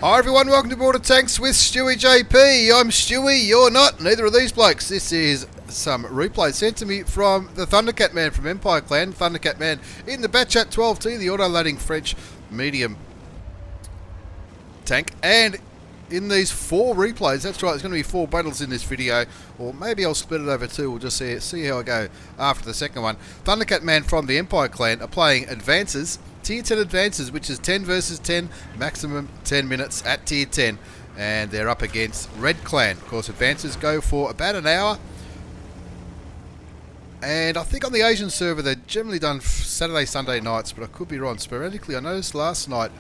Hi everyone, welcome to Border Tanks with stewiejp. I'm Stewie, you're not, neither of these blokes. This is some replay sent to me from the Thundercat Man from EMPYR clan, Thundercat Man in the Batchat 12T, the auto-loading French medium tank. And in these 4 replays, that's right, there's going to be 4 battles in this video, or maybe I'll split it over 2, we'll just see how I go after the second one. Thundercat Man from the EMPYR clan are playing Advances, Tier 10 Advances, which is 10 versus 10, maximum 10 minutes at Tier 10, and they're up against Red Clan. Of course, Advances go for about an hour, and I think on the Asian server they're generally done Saturday, Sunday nights, but I could be wrong. Sporadically, I noticed last night,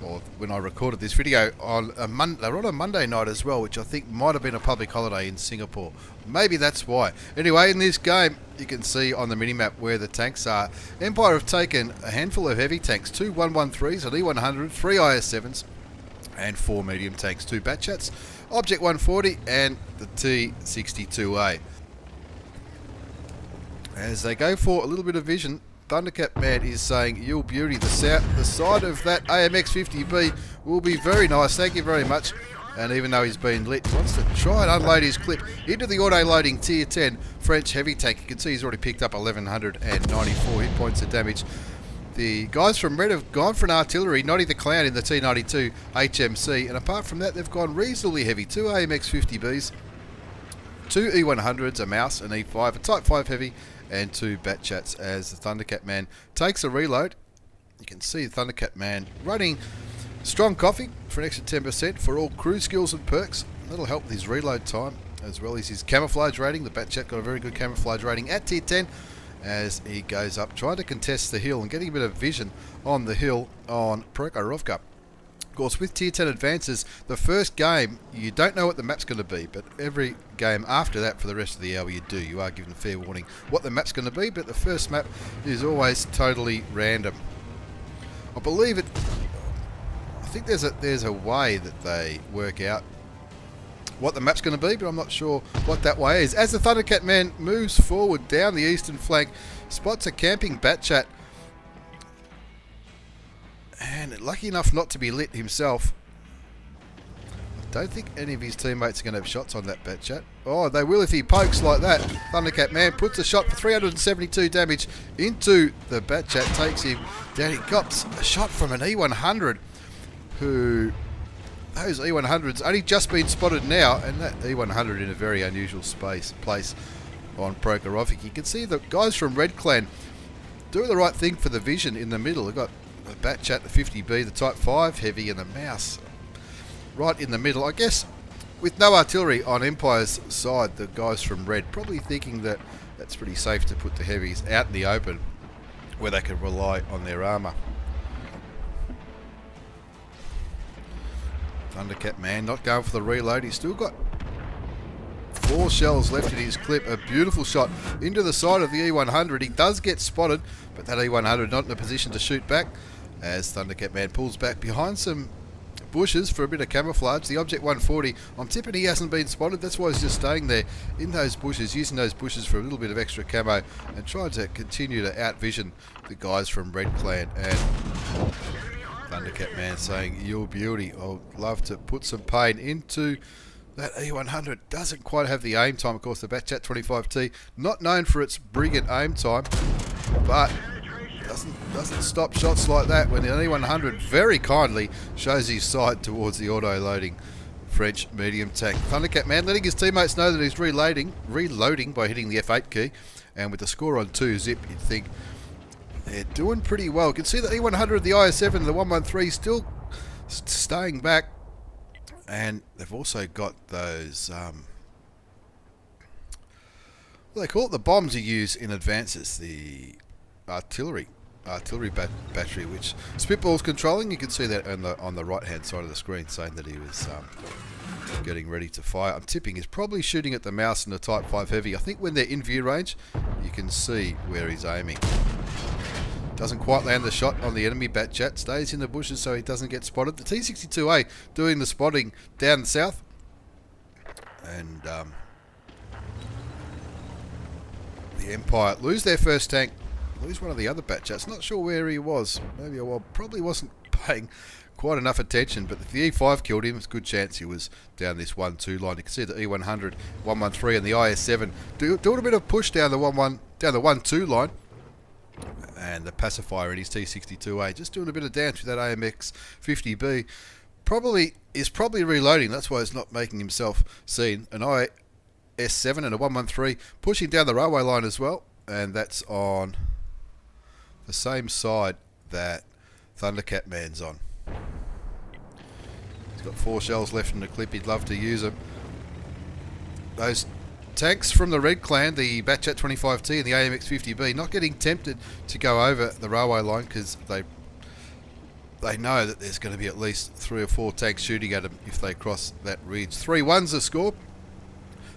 or when I recorded this video, they're on a Monday night as well, which I think might have been a public holiday in Singapore. Maybe that's why. Anyway, in this game, you can see on the minimap where the tanks are. EMPYR have taken a handful of heavy tanks, 2 113s, an E100, 3 IS7s, and 4 medium tanks, 2 Batchats, Object 140, and the T62A. As they go for a little bit of vision, Thundercat Man is saying, "You beauty, the side of that AMX 50B will be very nice, thank you very much." And even though he's been lit, he wants to try and unload his clip into the auto-loading Tier 10 French heavy tank. You can see he's already picked up 1194 hit points of damage. The guys from Red have gone for an artillery, Noddy the Clown in the T92 HMC, and apart from that they've gone reasonably heavy. 2 AMX 50Bs, 2 E100s, a Mouse, an E5, a Type 5 heavy, and 2 Batchats as the Thundercat Man takes a reload. You can see the Thundercat Man running Strong Coffee for an extra 10% for all crew skills and perks. That'll help with his reload time as well as his camouflage rating. The Batchat got a very good camouflage rating at Tier 10 as he goes up trying to contest the hill and getting a bit of vision on the hill on Prokhorovka. Of course, with Tier 10 Advances, the first game, you don't know what the map's going to be, but every game after that for the rest of the hour you do. You are given a fair warning what the map's going to be, but the first map is always totally random. I believe it... I think there's a way that they work out what the map's going to be, but I'm not sure what that way is. As the Thundercat Man moves forward down the eastern flank, spots a camping Batchat, and lucky enough not to be lit himself. I don't think any of his teammates are going to have shots on that Batchat. Oh, they will if he pokes like that. Thundercat Man puts a shot for 372 damage into the Batchat, takes him down. He cops a shot from an E100, who... those E100s only just been spotted now, and that E100 in a very unusual place on Prokhorovka. You can see the guys from Red Clan doing the right thing for the vision in the middle. They've got the Batchat, the 50B, the Type 5 heavy, and the Mouse right in the middle. I guess with no artillery on EMPYR's side, the guys from Red probably thinking that that's pretty safe to put the heavies out in the open where they can rely on their armour. Thundercat Man not going for the reload. He's still got 4 shells left in his clip. A beautiful shot into the side of the E100. He does get spotted, but that E100 not in a position to shoot back as Thundercat Man pulls back behind some bushes for a bit of camouflage. The Object 140, I'm tipping he hasn't been spotted. That's why he's just staying there in those bushes, using those bushes for a little bit of extra camo and trying to continue to outvision the guys from Red Clan. And Thundercat Man saying, "Your beauty, I'd love to put some pain into that E100." Doesn't quite have the aim time. Of course, the Batchat 25T, not known for its brilliant aim time, but doesn't stop shots like that when the E100 very kindly shows his side towards the auto-loading French medium tank. Thundercat Man letting his teammates know that he's reloading by hitting the F8 key, and with the score on 2-zip, you'd think they're doing pretty well. You can see the E100, the IS7, the 113 still staying back. And they've also got those, what do they call it? The bombs you use in Advances. The artillery battery, which Spitball's controlling. You can see that on the right-hand side of the screen, saying that he was getting ready to fire. I'm tipping he's probably shooting at the Mouse and the Type 5 Heavy. I think when they're in view range, you can see where he's aiming. Doesn't quite land the shot on the enemy Batchat. Stays in the bushes so he doesn't get spotted. The T62A doing the spotting down the south. And the EMPYR lose their first tank. Lose one of the other Batchats. Not sure where he was. Maybe I probably wasn't paying quite enough attention, but if the E5 killed him, it's a good chance he was down this 1-2 line. You can see the E100, 113 and the IS7 doing a bit of push down the 1-2 line. And the pacifier in his T62A just doing a bit of dance with that AMX 50B. Is probably reloading, that's why he's not making himself seen. An IS7 and a 113 pushing down the railway line as well, and that's on the same side that Thundercat Man's on. He's got 4 shells left in the clip, he'd love to use them. Those tanks from the Red Clan, the Batchat 25T and the AMX 50B, not getting tempted to go over the railway line because they know that there's going to be at least 3 or 4 tanks shooting at them if they cross that ridge. 3-1's the score.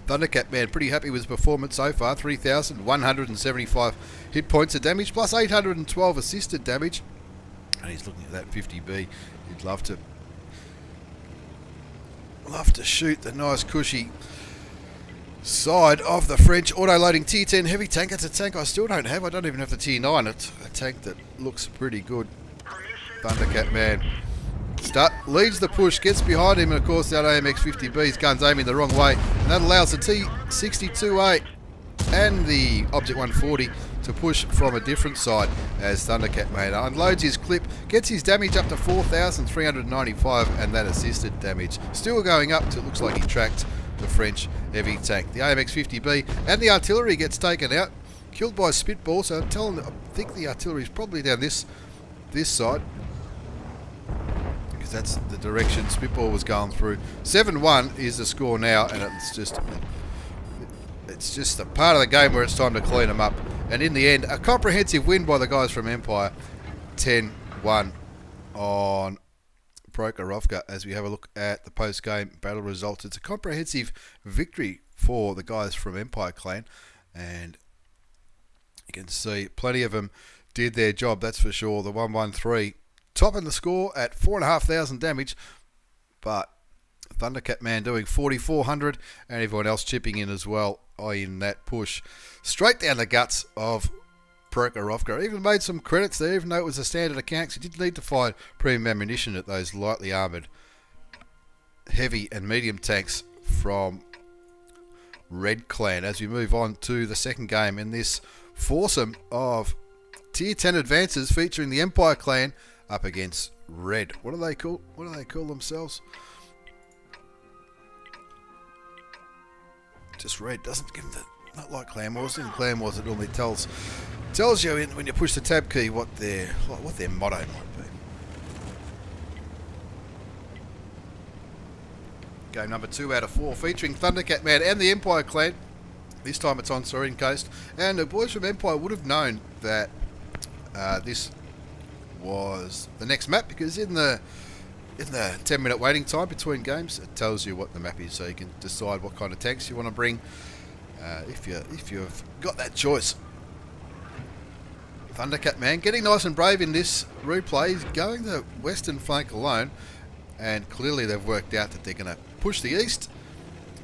Thundercat Man pretty happy with his performance so far. 3,175 hit points of damage plus 812 assisted damage. And he's looking at that 50B. He'd love to shoot the nice cushy side of the French auto-loading Tier 10 heavy tank. It's a tank I still don't have. I don't even have the Tier 9. It's a tank that looks pretty good. Thundercat Man leads the push, gets behind him, and of course that AMX 50B's gun's aiming the wrong way, and that allows the T62A and the Object 140 to push from a different side as Thundercat Man unloads his clip, gets his damage up to 4,395, and that assisted damage still going up till it looks like he tracked the French heavy tank. The AMX 50B and the artillery gets taken out, killed by Spitball, so I think the artillery is probably down this side, because that's the direction Spitball was going through. 7-1 is the score now, and it's just a part of the game where it's time to clean them up. And in the end, a comprehensive win by the guys from EMPYR, 10-1 on Prokhorovka. As we have a look at the post-game battle results, it's a comprehensive victory for the guys from EMPYR Clan, and you can see plenty of them did their job, that's for sure. The 113 topping the score at 4,500 damage, but Thundercat Man doing 4,400, and everyone else chipping in as well in that push straight down the guts of Prokhorovka. Even made some credits there, even though it was a standard account. He did need to find premium ammunition at those lightly armoured heavy and medium tanks from Red Clan. As we move on to the second game in this foursome of Tier 10 advances featuring the EMPYR Clan up against Red. What do they call themselves? Just Red. Doesn't give them not like Clan Wars. In Clan Wars, it normally tells you when you push the tab key what their motto might be. Game number 2 out of 4 featuring Thundercat Man and the EMPYR Clan. This time it's on Serene Coast, and the boys from EMPYR would have known that this was the next map, because in the 10-minute waiting time between games, it tells you what the map is, so you can decide what kind of tanks you want to bring if you've got that choice. Thundercat Man getting nice and brave in this replay. He's going the western flank alone, and clearly they've worked out that they're going to push the east.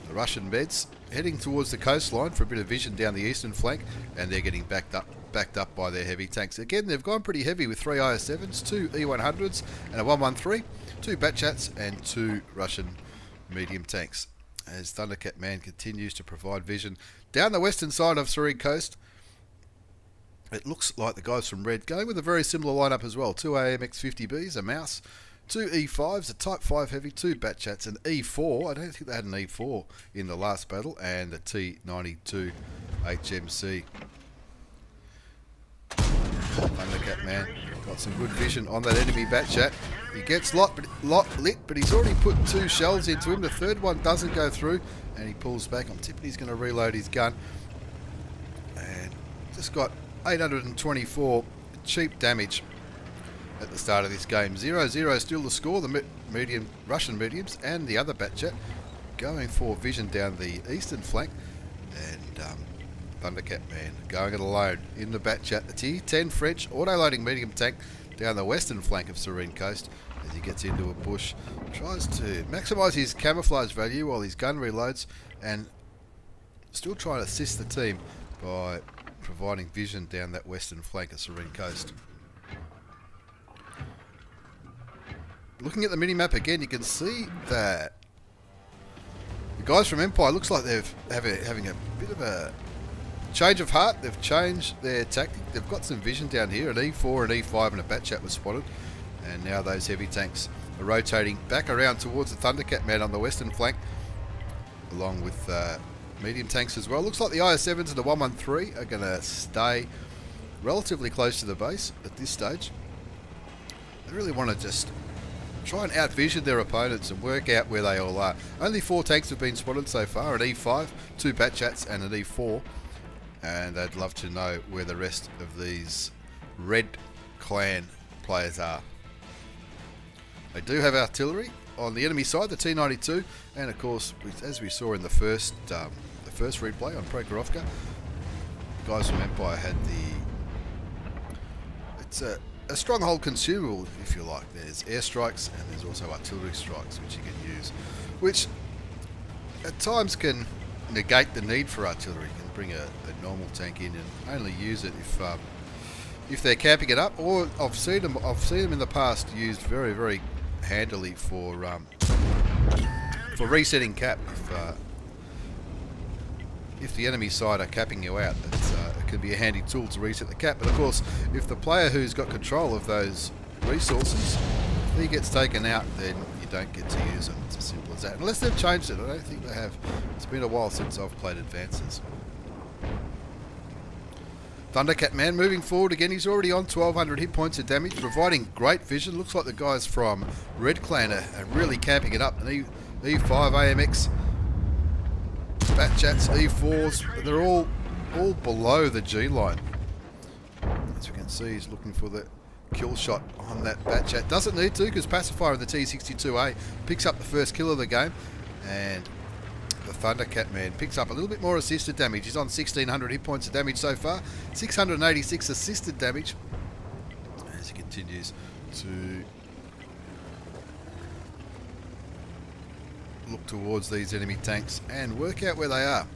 The Russian Meds heading towards the coastline for a bit of vision down the eastern flank, and they're getting backed up by their heavy tanks. Again, they've gone pretty heavy with 3 IS-7s, 2 E100s and a 113, 2 Batchats and 2 Russian medium tanks. As Thundercat Man continues to provide vision down the western side of Serene Coast, it looks like the guys from Red going with a very similar lineup as well. 2 AMX 50Bs, a Mouse, 2 E5s, a Type 5 Heavy, 2 Batchats, an E4. I don't think they had an E4 in the last battle, and a T92 HMC. Thundercat Man got some good vision on that enemy Batchat. He gets lot lit, but he's already put 2 shells into him. The third one doesn't go through, and he pulls back. I'm tipping he's going to reload his gun. And just got 824 cheap damage at the start of this game. 0-0 still the score. The Russian mediums and the other Batchat going for vision down the eastern flank, and Thundercat Man going it alone in the Batchat. The T10 French auto-loading medium tank down the western flank of Serene Coast as he gets into a bush. Tries to maximise his camouflage value while his gun reloads, and still trying to assist the team by providing vision down that western flank of Serene Coast. looking at the mini-map again, you can see that the guys from Empire looks like they're having a bit of a change of heart. They've changed their tactic. They've got some vision down here. An E4, an E5 and a Batchat was spotted. And now those heavy tanks are rotating back around towards the Thundercat man on the western flank, along with medium tanks as well. Looks like the IS-7s and the 113 are going to stay relatively close to the base at this stage. They really want to just try and outvision their opponents and work out where they all are. Only 4 tanks have been spotted so far, an E5, 2 Batchats and an E4. And they'd love to know where the rest of these Red Clan players are. They do have artillery on the enemy side, the T92, and of course, as we saw in the first replay on Prokhorovka, the guys from Empire had it's a stronghold consumable, if you like. There's airstrikes and there's also artillery strikes which you can use, which at times can negate the need for artillery. You can bring a normal tank in and only use it if they're camping it up. Or I've seen them in the past used very, very handily for resetting cap. If the enemy side are capping you out, it can be a handy tool to reset the cap. But of course, if the player who's got control of those resources, if he gets taken out, then you don't get to use them. It's as simple as that. Unless they've changed it. I don't think they have. It's been a while since I've played Advances. Thundercat man moving forward again. He's already on 1200 hit points of damage, providing great vision. Looks like the guys from Red Clan are really camping it up. An E5 AMX, Batchats, E4s, they're all below the G line. As you can see, he's looking for the kill shot on that Batchat. Doesn't need to, because Pacifier in the T62A picks up the first kill of the game, and the Thundercat man picks up a little bit more assisted damage. He's on 1600 hit points of damage so far, 686 assisted damage, as he continues to look towards these enemy tanks and work out where they are.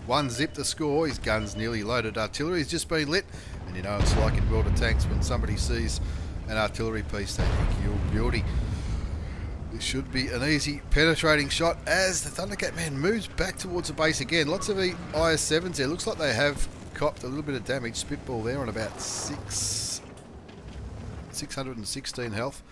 One zip the score. His gun's nearly loaded. Artillery's just been lit, and you know it's like in World of Tanks when somebody sees an artillery piece, they think you're beauty. This should be an easy penetrating shot as the Thundercat man moves back towards the base again. Lots of IS-7s there. Looks like they have copped a little bit of damage. Spitball there on about 616 health.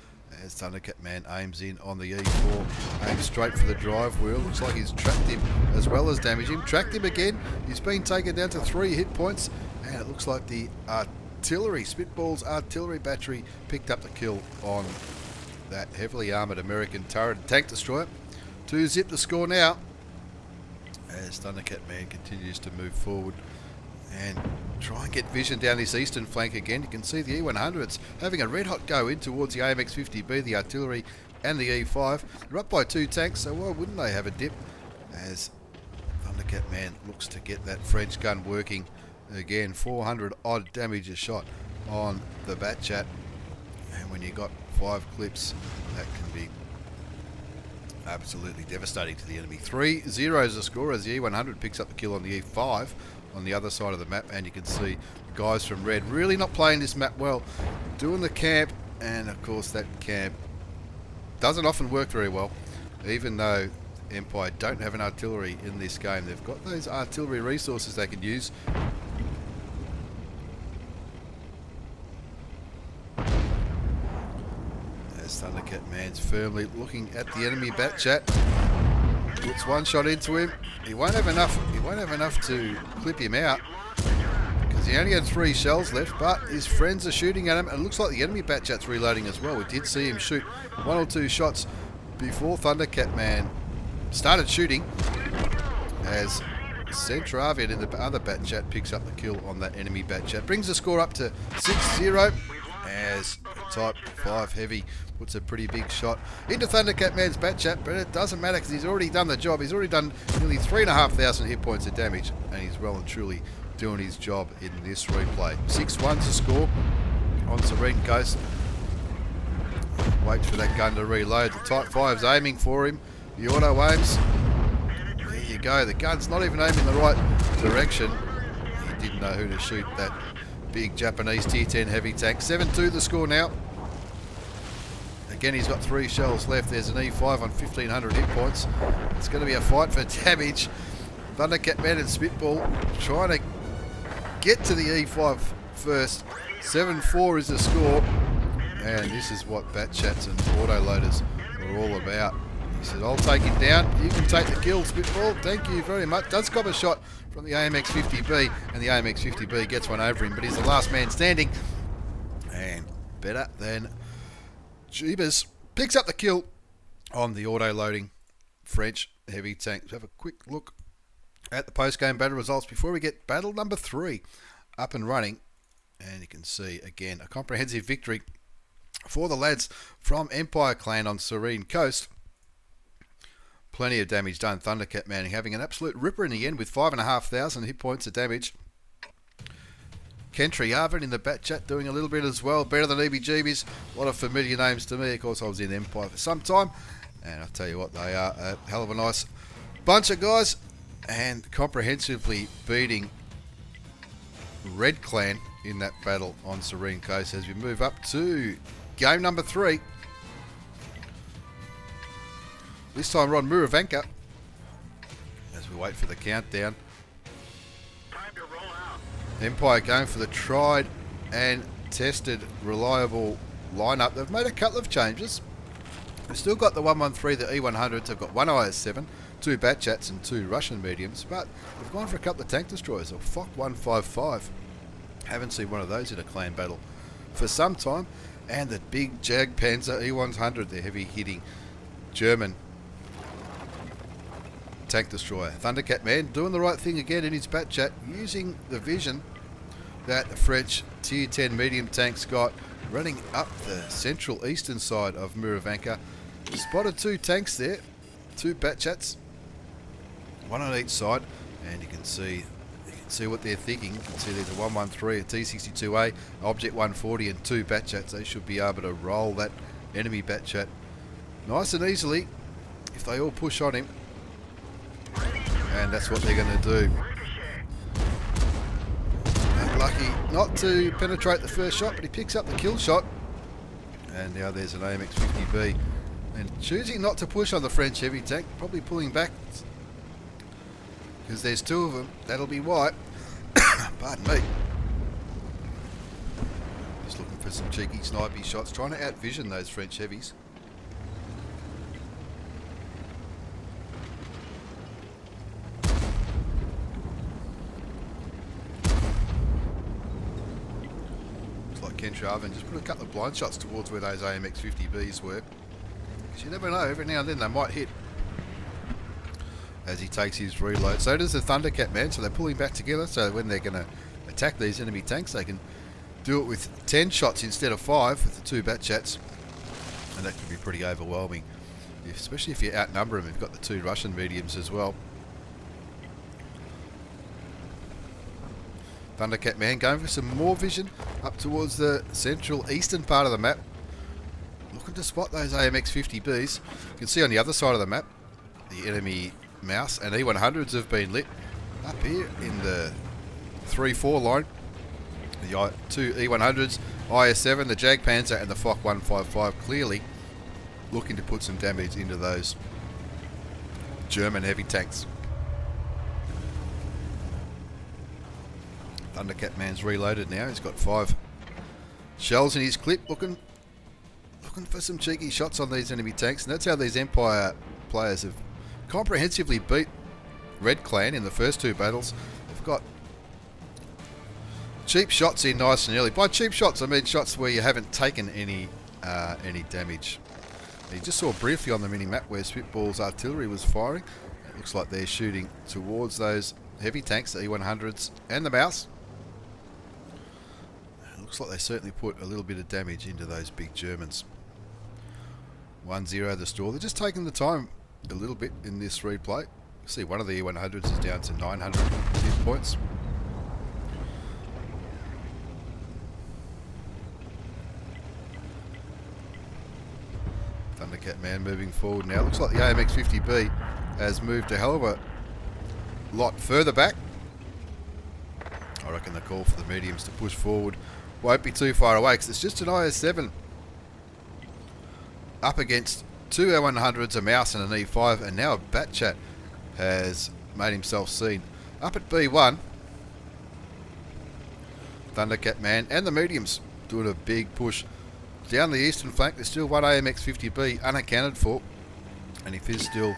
As Thundercat man aims in on the E4, aims straight for the drive wheel. Looks like he's tracked him as well as damaged him. Tracked him again. He's been taken down to 3 hit points, and it looks like the artillery, Spitball's artillery battery, picked up the kill on that heavily armoured American turret and tank destroyer. 2 zip the score now as Thundercat man continues to move forward and try and get vision down this eastern flank again. You can see the E100s having a red hot go in towards the AMX-50B, the artillery and the E5. They're up by 2 tanks, so why wouldn't they have a dip as Thundercat man looks to get that French gun working again. 400 odd damage a shot on the Batchat, and when you got 5 clips, that can be absolutely devastating to the enemy. 3-0 the score as the E100 picks up the kill on the E5 on the other side of the map, and you can see the guys from Red really not playing this map well, doing the camp, and of course that camp doesn't often work very well. Even though Empire don't have an artillery in this game, they've got those artillery resources they can use. As Thundercat man's firmly looking at the enemy Batchat, puts 1 shot into him. He won't have enough to clip him out because he only had 3 shells left, but his friends are shooting at him, and it looks like the enemy Batchat's reloading as well. We did see him shoot 1 or 2 shots before Thundercat man started shooting, as Centravian in the other Batchat picks up the kill on that enemy Batchat. Brings the score up to 6-0 as Type 5 Heavy puts a pretty big shot into Thundercat man's Batchat, but it doesn't matter because he's already done the job. He's already done nearly 3,500 hit points of damage, and he's well and truly doing his job in this replay. 6-1's the score on Serene Coast. Wait for that gun to reload. The Type 5's aiming for him. The auto aims. There you go. The gun's not even aiming in the right direction. He didn't know who to shoot that big Japanese Tier 10 heavy tank. 7-2 the score now. Again, he's got 3 shells left. There's an E5 on 1500 hit points. It's going to be a fight for damage. Thundercat Man and Spitball trying to get to the E5 first. 7-4 is the score. And this is what bat chats and autoloaders are all about. He said, I'll take him down. You can take the kill, Spitball. Thank you very much. Does cop a shot from the AMX-50B, and the AMX-50B gets one over him, but he's the last man standing. And better than Jeebus picks up the kill on the auto-loading French heavy tank. Let's have a quick look at the post-game battle results before we get battle number 3 up and running. And you can see, again, a comprehensive victory for the lads from Empire Clan on Serene Coast. Plenty of damage done. Thundercat Man having an absolute ripper in the end with 5,500 hit points of damage. Kentry Arvin in the bat chat doing a little bit as well. Better than EBGBs. A lot of familiar names to me. Of course, I was in Empire for some time. And I'll tell you what, they are a hell of a nice bunch of guys. And comprehensively beating Red Clan in that battle on Serene Coast as we move up to game number 3. This time we're on Muravanka as we wait for the countdown. Time to roll out. Empire going for the tried and tested reliable lineup. They've made a couple of changes. They've still got the 113, the E100s. They've got 1 IS-7, 2 bat chats and 2 Russian mediums, but they've gone for a couple of tank destroyers. A FOC 155. Haven't seen one of those in a clan battle for some time. And the big Jag Panzer E100, the heavy hitting German tank destroyer. Thundercat Man doing the right thing again in his bat chat, using the vision that the French tier 10 medium tanks got, running up the central eastern side of Muravanka. Spotted 2 tanks there, 2 bat chats, 1 on each side, and you can see what they're thinking. You can see there's a 113, a T62A, Object 140 and 2 bat chats. They should be able to roll that enemy bat chat nice and easily if they all push on him. And that's what they're going to do. Lucky not to penetrate the first shot, but he picks up the kill shot. And now there's an AMX-50B. And choosing not to push on the French heavy tank, probably pulling back because there's 2 of them. That'll be white. Pardon me. Just looking for some cheeky snipey shots, trying to outvision those French heavies. Kentry just put a couple of blind shots towards where those AMX-50Bs were. Because you never know, every now and then they might hit as he takes his reload. So does the Thundercat Man, so they're pulling back together, so when they're going to attack these enemy tanks, they can do it with 10 shots instead of 5 with the 2 bat chats. And that can be pretty overwhelming, especially if you outnumber them. You've got the 2 Russian mediums as well. Thundercat Man going for some more vision up towards the central eastern part of the map. Looking to spot those AMX-50Bs. You can see on the other side of the map, the enemy mouse and E100s have been lit. Up here in the 3-4 line, the 2 E100s, IS-7, the Jag Panzer and the FOC 155 clearly looking to put some damage into those German heavy tanks. Thundercat Man's reloaded now. He's got 5 shells in his clip, looking for some cheeky shots on these enemy tanks. And that's how these Empire players have comprehensively beat Red Clan in the first 2 battles. They've got cheap shots in nice and early. By cheap shots, I mean shots where you haven't taken any damage. You just saw briefly on the mini-map where Spitball's artillery was firing. It looks like they're shooting towards those heavy tanks, the E100s and the mouse. Looks like they certainly put a little bit of damage into those big Germans. 1-0 the score. They're just taking the time a little bit in this replay. See, one of the E100s is down to 900 hit points. Thundercat Man moving forward now. Looks like the AMX-50B has moved a hell of a lot further back. I reckon the call for the mediums to push forward won't be too far away because it's just an IS-7 up against two A100s, a mouse and an E5, and now a Batchat has made himself seen. Up at B1, Thundercat Man and the mediums doing a big push. Down the eastern flank, there's still one AMX50B unaccounted for, and if he's still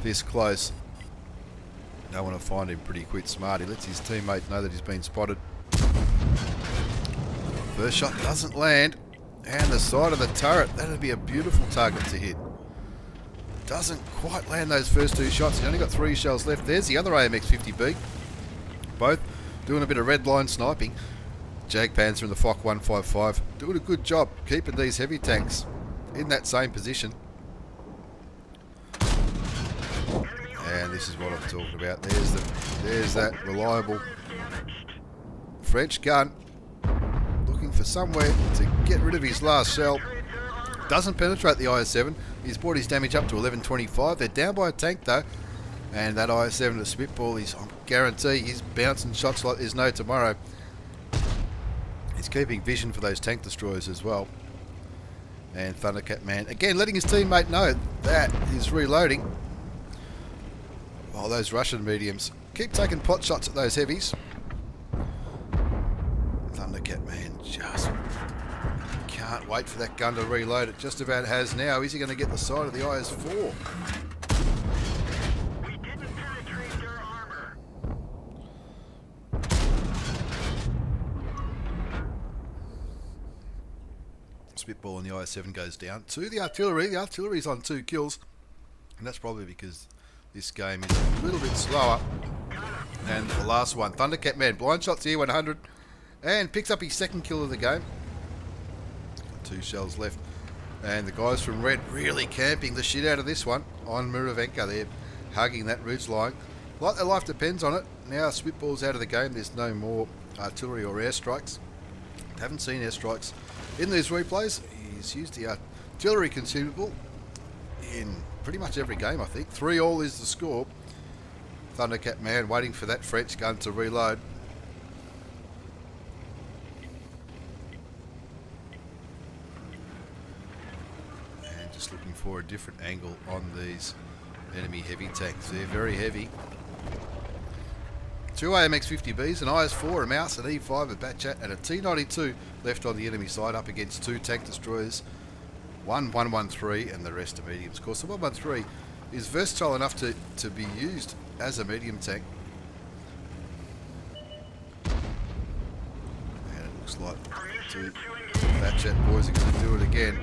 this close, they want to find him pretty quick smart. He lets his teammate know that he's been spotted. First shot doesn't land, and the side of the turret, that'd be a beautiful target to hit. Doesn't quite land those first two shots. He's only got 3 shells left. There's the other AMX50B, both doing a bit of red line sniping. Jagpanzer and the FOC 155 doing a good job keeping these heavy tanks in that same position. And this is what I'm talking about. There's that reliable French gun looking for somewhere to get rid of his last shell. Doesn't penetrate the IS-7. He's brought his damage up to 1125. They're down by a tank though, and that IS-7 to Spitball, I guarantee he's bouncing shots like there's no tomorrow. He's keeping vision for those tank destroyers as well. And Thundercat Man again letting his teammate know that he's reloading, while those Russian mediums keep taking pot shots at those heavies. Thundercat Man just can't wait for that gun to reload. It just about has now. Is he going to get the side of the IS-4? We didn't penetrate their armor. Spitball and the IS-7 goes down to the artillery. The artillery's on 2 kills, and that's probably because this game is a little bit slower than the last one. Thundercat Man blind shots here, 100, and picks up his 2nd kill of the game. 2 shells left, and the guys from Red really camping the shit out of this one on Muravenka. They're hugging that ridge line like their life depends on it. Now Spitball's out of the game. There's no more artillery or airstrikes. Haven't seen airstrikes in these replays. He's used the artillery consumable in pretty much every game, I think. 3-all is the score. Thundercat Man waiting for that French gun to reload. And just looking for a different angle on these enemy heavy tanks. They're very heavy. 2 AMX50Bs, an IS-4, a mouse, an E5, a Batchat, and a T92 left on the enemy side up against 2 tank destroyers. 113 and the rest are mediums. Of course, the 113 is versatile enough to be used as a medium tank. And it looks like the 2 Batchat boys are going to do it again.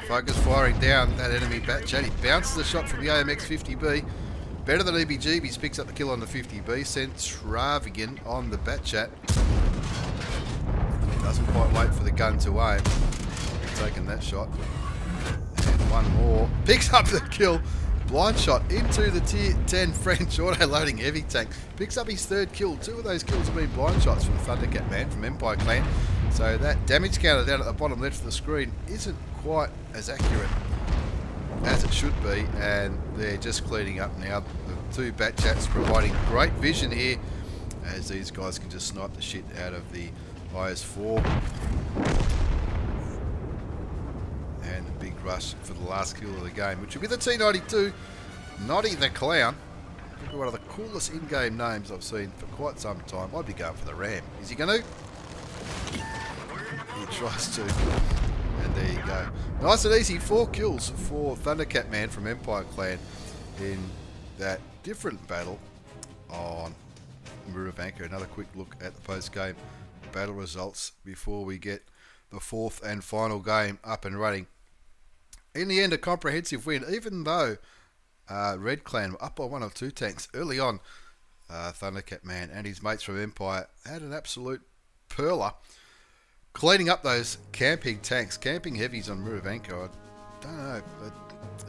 Focus firing down that enemy Batchat. He bounces the shot from the AMX50B. Better than EBGBs, picks up the kill on the 50B. Sends Shravigan on the Batchat. Doesn't quite wait for the gun to aim. Taking that shot. And one more. Picks up the kill. Blind shot into the tier 10 French auto-loading heavy tank. Picks up his 3rd kill. 2 of those kills have been blind shots from Thundercat Man from EMPYR Clan. So that damage counter down at the bottom left of the screen isn't quite as accurate as it should be, and they're just cleaning up now. The 2 Batchats providing great vision here, as these guys can just snipe the shit out of the IS-4. And a big rush for the last kill of the game, which will be the T92, Noddy the Clown. Probably one of the coolest in-game names I've seen for quite some time. I'd be going for the Ram. Is he going to? He tries to. And there you go. Nice and easy, 4 kills for Thundercat Man from EMPYR Clan in that different battle on Muravenka. Another quick look at the post-game battle results before we get the 4th and final game up and running. In the end, a comprehensive win, even though Red Clan were up by 1 or 2 tanks early on. Thundercat Man and his mates from EMPYR had an absolute perler, cleaning up those camping tanks, camping heavies on Muravenka. I don't know,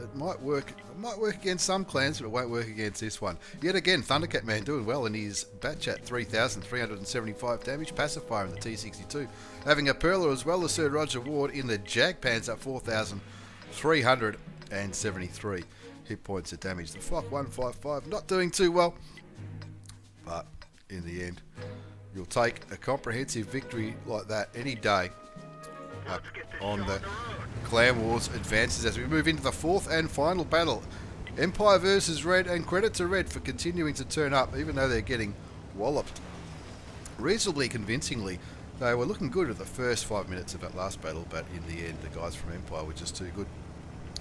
it might work. It might work against some clans, but it won't work against this one. Yet again, Thundercat Man doing well in his Batchat, 3,375 damage, pacifier in the T62, having a perler as well as Sir Roger Ward in the Jagpanzer, 4,373 hit points of damage. The FOC 155 not doing too well, but in the end, you'll take a comprehensive victory like that any day up on the Clan Wars advances as we move into the fourth and final battle. Empire versus Red, and credit to Red for continuing to turn up even though they're getting walloped reasonably convincingly. They were looking good at the first 5 minutes of that last battle, but in the end the guys from Empire were just too good.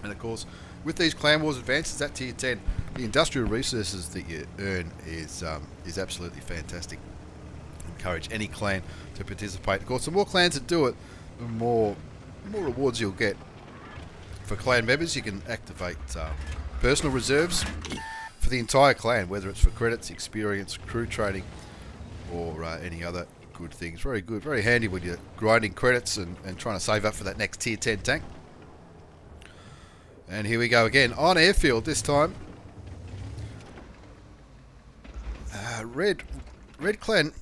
And of course, with these Clan Wars advances at tier 10, the industrial resources that you earn is absolutely fantastic. Encourage any clan to participate. Of course, the more clans that do it, the more rewards you'll get. For clan members, you can activate personal reserves for the entire clan, whether it's for credits, experience, crew training, or any other good things. Very good, very handy when you're grinding credits and trying to save up for that next tier 10 tank. And here we go again on airfield this time. Red clan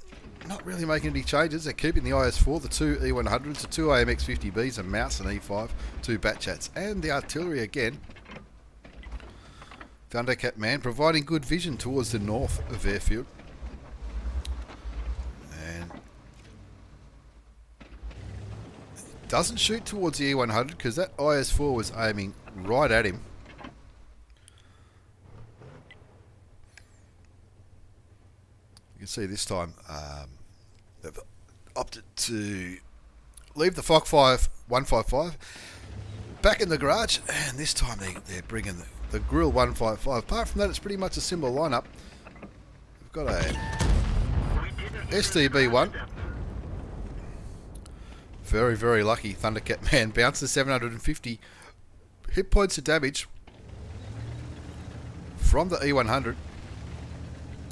not really making any changes. They're keeping the IS-4, the two E100s, the two AMX50Bs, a mouse, an E5, two Batchats, and the artillery again. Thundercat Man providing good vision towards the north of airfield. And doesn't shoot towards the E100 because that IS-4 was aiming right at him. You can see this time they've opted to leave the Fock 155 back in the garage, and this time they're bringing the Grill 155. Apart from that, it's pretty much a similar lineup. We've got a STB1. Very, very lucky Thundercat Man. Bounces 750 hit points of damage from the E100.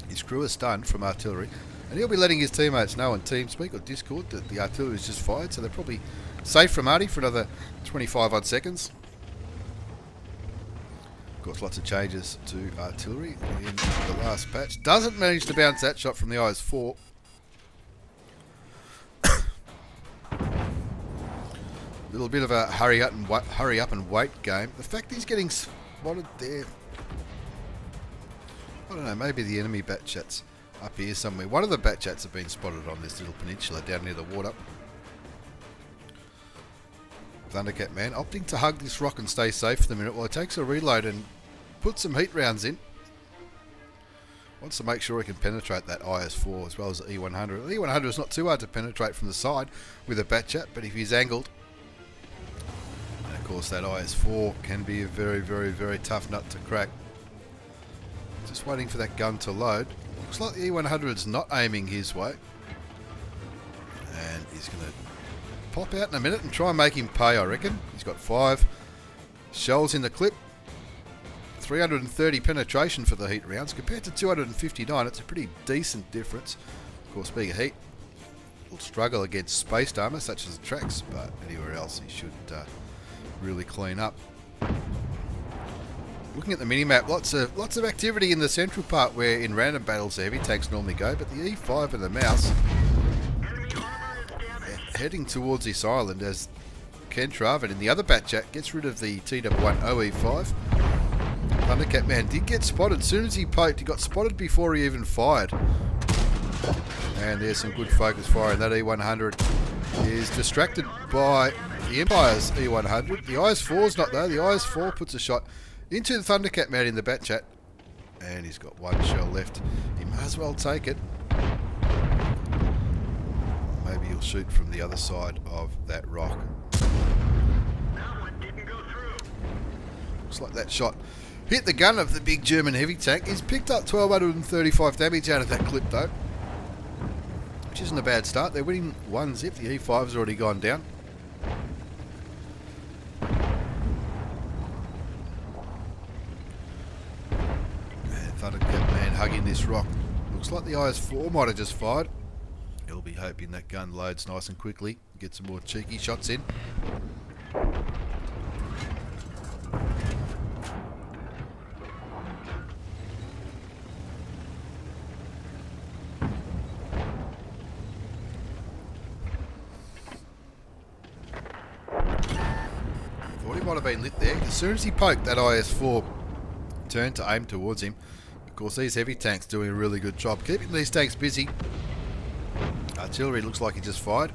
His crew is stunned from artillery, and he'll be letting his teammates know on TeamSpeak or Discord that the artillery is just fired, so they're probably safe from Artie for another 25 odd seconds. Of course, lots of changes to artillery in the last patch. Doesn't manage to bounce that shot from the IS-4. Little bit of a hurry up and wait game. The fact he's getting spotted there, I don't know, maybe the enemy Batchats up here somewhere. One of the Batchats have been spotted on this little peninsula down near the water. Thundercat Man opting to hug this rock and stay safe for the minute while he takes a reload and puts some heat rounds in. Wants to make sure he can penetrate that IS-4 as well as the E100. The E100 is not too hard to penetrate from the side with a Batchat, but if he's angled, and of course that IS-4 can be a very, very, very tough nut to crack. Just waiting for that gun to load. Looks like the E100 is not aiming his way. And he's going to pop out in a minute and try and make him pay, I reckon. He's got 5 shells in the clip. 330 penetration for the heat rounds. Compared to 259, it's a pretty decent difference. Of course, being a heat, will struggle against spaced armour such as the tracks, but anywhere else he should really clean up. Looking at the minimap, lots of activity in the central part where in random battles the heavy tanks normally go, but the E5 and the mouse heading towards this island as Ken Traven in the other Batchat gets rid of the TW1 OE5. Thundercat Man did get spotted. As soon as he poked, he got spotted before he even fired. And there's some good focus fire, and that E100 is distracted by the Empire's E100. The IS-4's not there. The IS-4 puts a shot into the Thundercat Man in the Batchat, and he's got 1 shell left. He may as well take it. Maybe he'll shoot from the other side of that rock. That one didn't go through. Looks like that shot hit the gun of the big German heavy tank. He's picked up 1,235 damage out of that clip though, which isn't a bad start. They're winning 1-0. The E5's already gone down. Thundercat Man hugging this rock. Looks like the IS-4 might have just fired. He'll be hoping that gun loads nice and quickly. Get some more cheeky shots in. Thought he might have been lit there. As soon as he poked, that IS-4 turned to aim towards him. Of course, these heavy tanks doing a really good job keeping these tanks busy. Artillery looks like he just fired,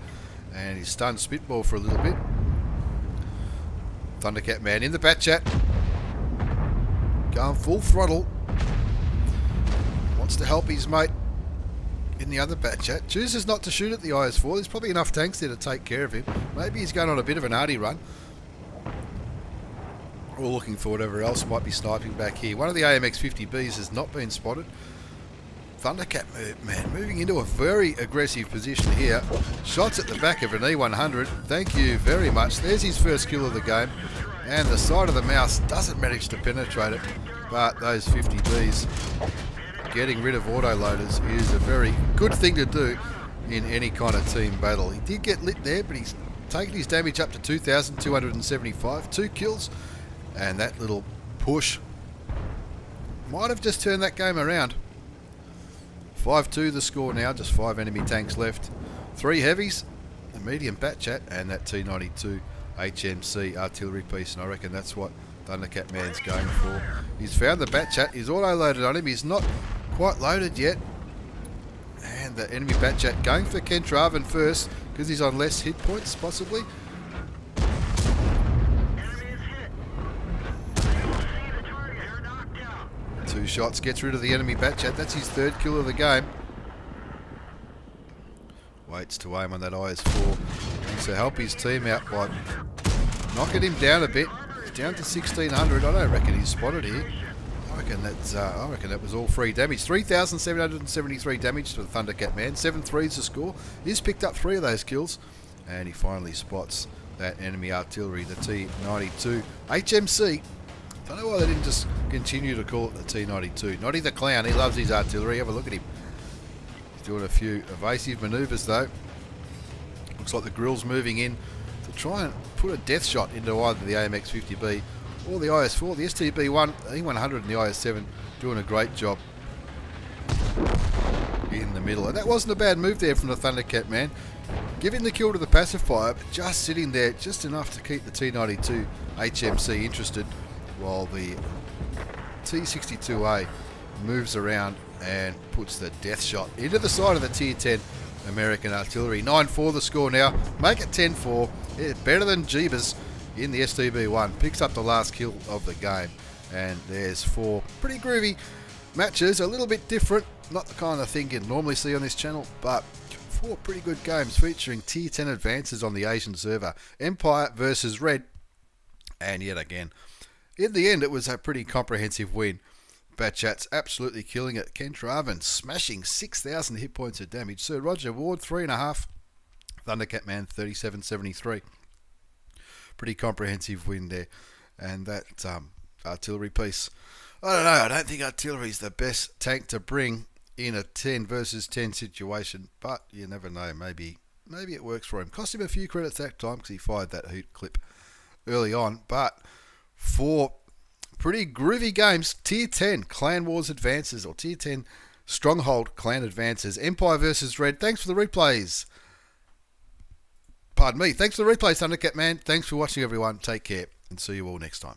And he's stunned Spitball for a little bit. Thundercat Man in the bat chat. Going full throttle. Wants to help his mate in the other bat chat. Chooses not to shoot at the IS-4. There's probably enough tanks there to take care of him. Maybe he's going on a bit of an arty run. Or looking for whatever else might be sniping back here. One of the AMX-50Bs has not been spotted. Thundercat Man moving into a very aggressive position here. Shots at the back of an E100. Thank you very much. There's his first kill of the game. And the side of the mouse doesn't manage to penetrate it. But those 50Bs, getting rid of autoloaders is a very good thing to do in any kind of team battle. He did get lit there, but he's taken his damage up to 2,275. 2 kills. And that little push might have just turned that game around. 5-2 the score now, just 5 enemy tanks left. 3 heavies, a medium bat chat, and that T92 HMC artillery piece, and I reckon that's what Thundercat Man's going for. He's found the bat chat, he's auto-loaded on him, he's not quite loaded yet. And the enemy bat chat going for Kentraven first, because he's on less hit points, possibly. Two shots, gets rid of the enemy bat chat. That's his 3rd kill of the game. Waits to aim on that IS-4. Needs to help his team out by knocking him down a bit. He's down to 1,600. I don't reckon he's spotted here. I reckon that was all free damage. 3,773 damage to the Thundercat Man. 7-3's the score. He's picked up 3 of those kills. And he finally spots that enemy artillery, the T92 HMC. Don't know why they didn't just continue to call it the T92. Noddy the Clown, he loves his artillery. Have a look at him. He's doing a few evasive manoeuvres though. Looks like the grill's moving in to try and put a death shot into either the AMX-50B or the IS-4. The STB1, E100 and the IS-7 doing a great job in the middle. And that wasn't a bad move there from the Thundercat Man. Giving the kill to the pacifier, but just sitting there just enough to keep the T92 HMC interested, while the T62A moves around and puts the death shot into the side of the Tier 10 American artillery. 9-4 the score now. Make it 10-4. Yeah, better than Jeebus in the STB1. Picks up the last kill of the game. And there's 4 pretty groovy matches. A little bit different. Not the kind of thing you'd normally see on this channel, but 4 pretty good games featuring Tier 10 advances on the Asian server. EMPYR versus Red. And yet again, in the end, it was a pretty comprehensive win. Batchat's absolutely killing it. Kentraven smashing 6,000 hit points of damage. Sir Roger Ward 3.5. Thundercat Man 3773. Pretty comprehensive win there. And that artillery piece, I don't know. I don't think artillery's the best tank to bring in a 10 versus 10 situation. But you never know. Maybe it works for him. Cost him a few credits that time because he fired that hoot clip early on. But 4 pretty groovy games. Tier 10 Clan Wars advances, or Tier 10 Stronghold Clan advances. EMPYR versus Red. Thanks for the replays. Pardon me. Thanks for the replays, Thundercat Man. Thanks for watching, everyone. Take care, and see you all next time.